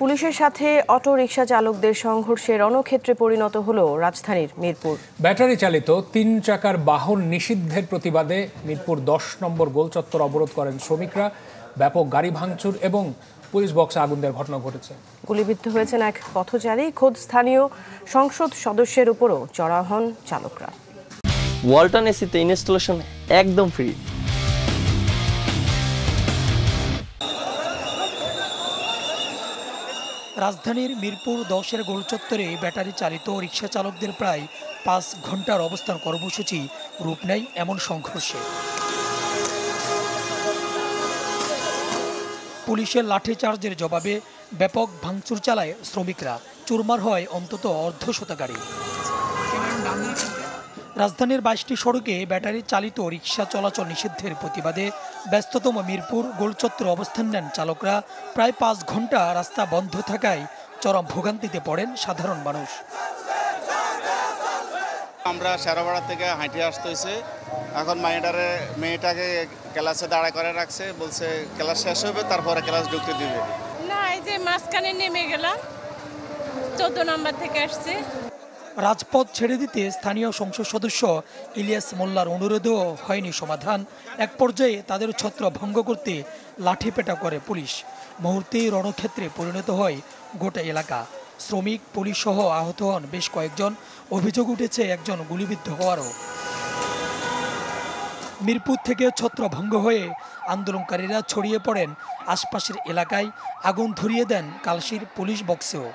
পুলিশের সাথে auto rickshaw চালকদের সংঘর্ষে রণক্ষেত্রে পরিণত হলো রাজধানীর মিরপুর। ব্যাটারি চালিত ৩ চাকার বাহন নিষিদ্ধের প্রতিবাদে মিরপুর ১০ নম্বর গোলচত্বর অবরোধ করেন শ্রমিকরা। ব্যাপক গাড়ি ভাঙচুর এবং পুলিশ বক্সে আগুন দেওয়ার ঘটনা ঘটেছে। গুলিবিদ্ধ হয়েছেন এক পথচারী। খোদ স্থানীয় সংসদ সদস্যের উপরও চড়াও হন চালকরা। ওয়ালটন এসিতে ইনস্টলেশন একদম ফ্রি। রাজধানীর মিরপুর ১০-এর গোলচত্বরে ব্যাটারি চালিত রিকশা চালকদের প্রায় ৫ ঘন্টার অবস্থান কর্মসূচি রূপ নেয় এমন সংঘর্ষে। পুলিশের লাঠিচার্জের জবাবে ব্যাপক ভাঙচুর চালায় শ্রমিকরা। চুরমার হয় অন্তত অর্ধশত গাড়ি। রাজধানীর ২২টি সড়কে ব্যাটারি চালিত রিকশা চলাচল নিষিদ্ধের প্রতিবাদে ব্যস্ততম মিরপুর গোলচত্বরে অবস্থান নেন চালকরা। প্রায় ৫ ঘন্টা রাস্তা বন্ধ থাকায় চরম ভোগান্তিতে পড়েন সাধারণ মানুষ। আমরা শেরাবাড়া থেকে হাঁটে আসতে হয়েছে। এখন মেয়েটাকে ক্লাসে দাঁড়া করে রাখছে, বলছে ক্লাস শেষ হবে তারপরে ক্লাস ঢুকতে দিবে না। এই যে মাঝখানে নেমে গেলাম, ১৪ নম্বর থেকে আসছে। রাজপথ ছেড়ে দিতে স্থানীয় সংসদ সদস্য ইলিয়াস মোল্লার অনুরোধেও হয়নি সমাধান। এক পর্যায়ে তাদের ছত্র ভঙ্গ করতে লাঠিপেটা করে পুলিশ। মুহূর্তেই রণক্ষেত্রে পরিণত হয় গোটা এলাকা। শ্রমিক, পুলিশ সহ আহত হন বেশ কয়েকজন। অভিযোগ উঠেছে একজন গুলিবিদ্ধ হওয়ারও। মিরপুর থেকে ছত্রভঙ্গ হয়ে আন্দোলনকারীরা ছড়িয়ে পড়েন আশপাশের এলাকায়। আগুন ধরিয়ে দেন কালশির পুলিশ বক্সেও।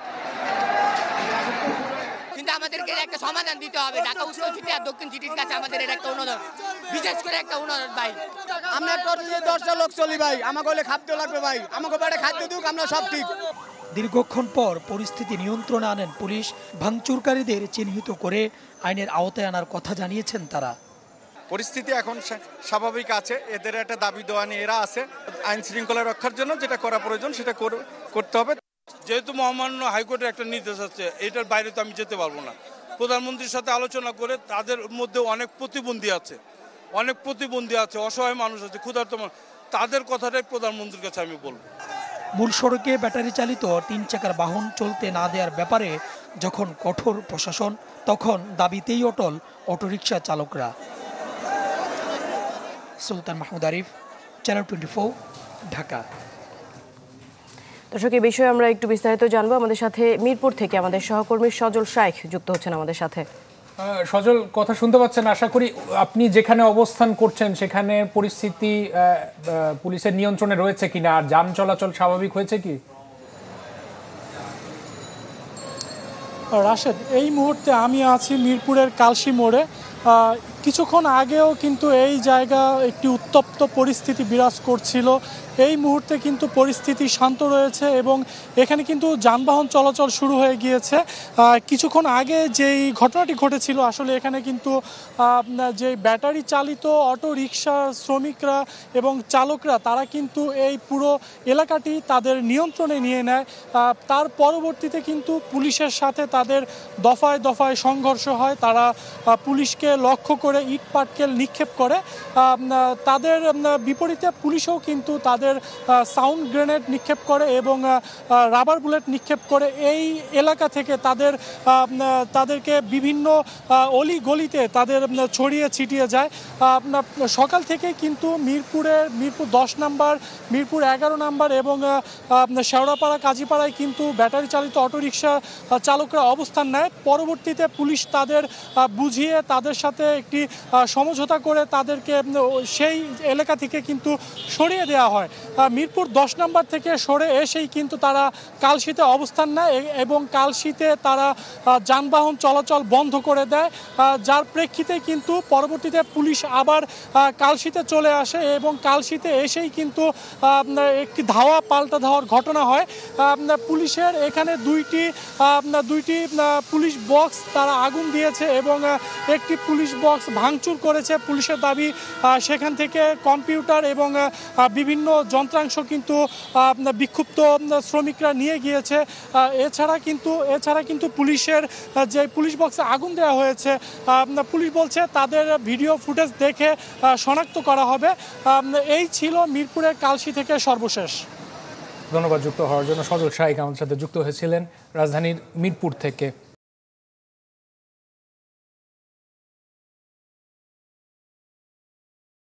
আমাদেরকে একটা সমাধান দিতে হবে। ঢাকা উত্তর সিটি আর দক্ষিণ সিটির কাছে আমাদের এটা একটা অনুরোধ, বিশেষ করে একটা অনুরোধ ভাই। আমরা 10টা লোক চলি ভাই, আমাকে হলে খাদ্য লাগবে ভাই, আমাকে বাড়ি খাদ্য দিক, আমরা সব ঠিক। দীর্ঘক্ষণ পর পরিস্থিতি নিয়ন্ত্রণে আনেন পুলিশ। ভাঙচুরকারীদের চিহ্নিত করে আইনের আওতায় আনার কথা জানিয়েছেন তারা। পরিস্থিতি এখন স্বাভাবিক আছে। এদের একটা দাবি দেওয়া নিয়ে এরা আছে। আইন শৃঙ্খলা রক্ষার জন্য যেটা করা প্রয়োজন সেটা করতে হবে। যেহেতু মহামান্য হাইকোর্টের একটা নির্দেশ আছে, এটার বাইরে তো আমি যেতে পারবো না। প্রধানমন্ত্রীর সাথে আলোচনা করে, তাদের মধ্যে অনেক প্রতিবন্ধী আছে, অসহায় মানুষ আছে, ক্ষুধার্ত মানুষ, তাদের কথাটাই প্রধানমন্ত্রীর কাছে আমি বলবো। মূল সড়কে ব্যাটারি চালিত ৩ চাকার বাহন চলতে না দেওয়ার ব্যাপারে যখন কঠোর প্রশাসন, তখন দাবিতেই অটল অটোরিকশা চালকরা। সুলতান মাহমুদ আরিফ, চ্যানেল 24, ঢাকা। দর্শক, এই বিষয়ে আমরা একটু বিস্তারিত জানবো। আমাদের সাথে মিরপুর থেকে আমাদের সহকর্মী সজল শাইখ যুক্ত হচ্ছেন আমাদের সাথে। সজল, কথা শুনতে পাচ্ছেন? আশা করি আপনি যেখানে অবস্থান করছেন সেখানে পরিস্থিতি পুলিশের নিয়ন্ত্রণে রয়েছে কিনা, আর যান চলাচল স্বাভাবিক হয়েছে কি? রাশেদ, এই মুহূর্তে আমি আছি মিরপুরের কালশি মোড়ে। কিছুক্ষণ আগেও কিন্তু এই জায়গা একটি উত্তপ্ত পরিস্থিতি বিরাজ করছিল। এই মুহূর্তে কিন্তু পরিস্থিতি শান্ত রয়েছে এবং এখানে কিন্তু যানবাহন চলাচল শুরু হয়ে গিয়েছে। কিছুক্ষণ আগে যেই ঘটনাটি ঘটেছিল, আসলে এখানে কিন্তু যে ব্যাটারি চালিত অটো রিকশা শ্রমিকরা এবং চালকরা তারা কিন্তু এই পুরো এলাকাটি তাদের নিয়ন্ত্রণে নিয়ে নেয়। তার পরবর্তীতে কিন্তু পুলিশের সাথে তাদের দফায় দফায় সংঘর্ষ হয়। তারা পুলিশকে লক্ষ্য করে ইট পাটকেল নিক্ষেপ করে। তাদের বিপরীতে পুলিশও কিন্তু তাদের সাউন্ড গ্রেনেড নিক্ষেপ করে এবং রাবার বুলেট নিক্ষেপ করে। এই এলাকা থেকে তাদেরকে বিভিন্ন অলি গলিতে তাদের ছড়িয়ে ছিটিয়ে যায়। সকাল থেকে কিন্তু মিরপুর ১০ নম্বর, মিরপুর ১১ নম্বর এবং শেওড়াপাড়া, কাজীপাড়ায় কিন্তু ব্যাটারি চালিত অটোরিকশা চালকরা অবস্থান নেয়। পরবর্তীতে পুলিশ তাদের বুঝিয়ে তাদের সাথে একটি সমঝোতা করে তাদেরকে সেই এলাকা থেকে কিন্তু সরিয়ে দেওয়া হয়। মিরপুর ১০ নম্বর থেকে সরে এসেই কিন্তু তারা কালশিতে অবস্থান নেয় এবং কালশিতে তারা যানবাহন চলাচল বন্ধ করে দেয়, যার প্রেক্ষিতে কিন্তু পরবর্তীতে পুলিশ আবার কালশিতে চলে আসে এবং কালশিতে এসেই কিন্তু একটি পাল্টা ধাওয়ার ঘটনা হয়। পুলিশের এখানে দুইটি পুলিশ বক্স তারা আগুন দিয়েছে এবং একটি পুলিশ বক্স ভাঙচুর করেছে। পুলিশের দাবি সেখান থেকে কম্পিউটার এবং বিভিন্ন যন্ত্রাংশ কিন্তু বিক্ষুব্ধ শ্রমিকরা নিয়ে গিয়েছে। এছাড়া কিন্তু পুলিশের যে পুলিশ বক্সে আগুন দেওয়া হয়েছে, পুলিশ বলছে তাদের ভিডিও ফুটেজ দেখে শনাক্ত করা হবে। এই ছিল মিরপুরের কালশি থেকে সর্বশেষ। ধন্যবাদ যুক্ত হওয়ার জন্য। সজল শাহিক আমাদের সাথে যুক্ত হয়েছিলেন রাজধানীর মিরপুর থেকে।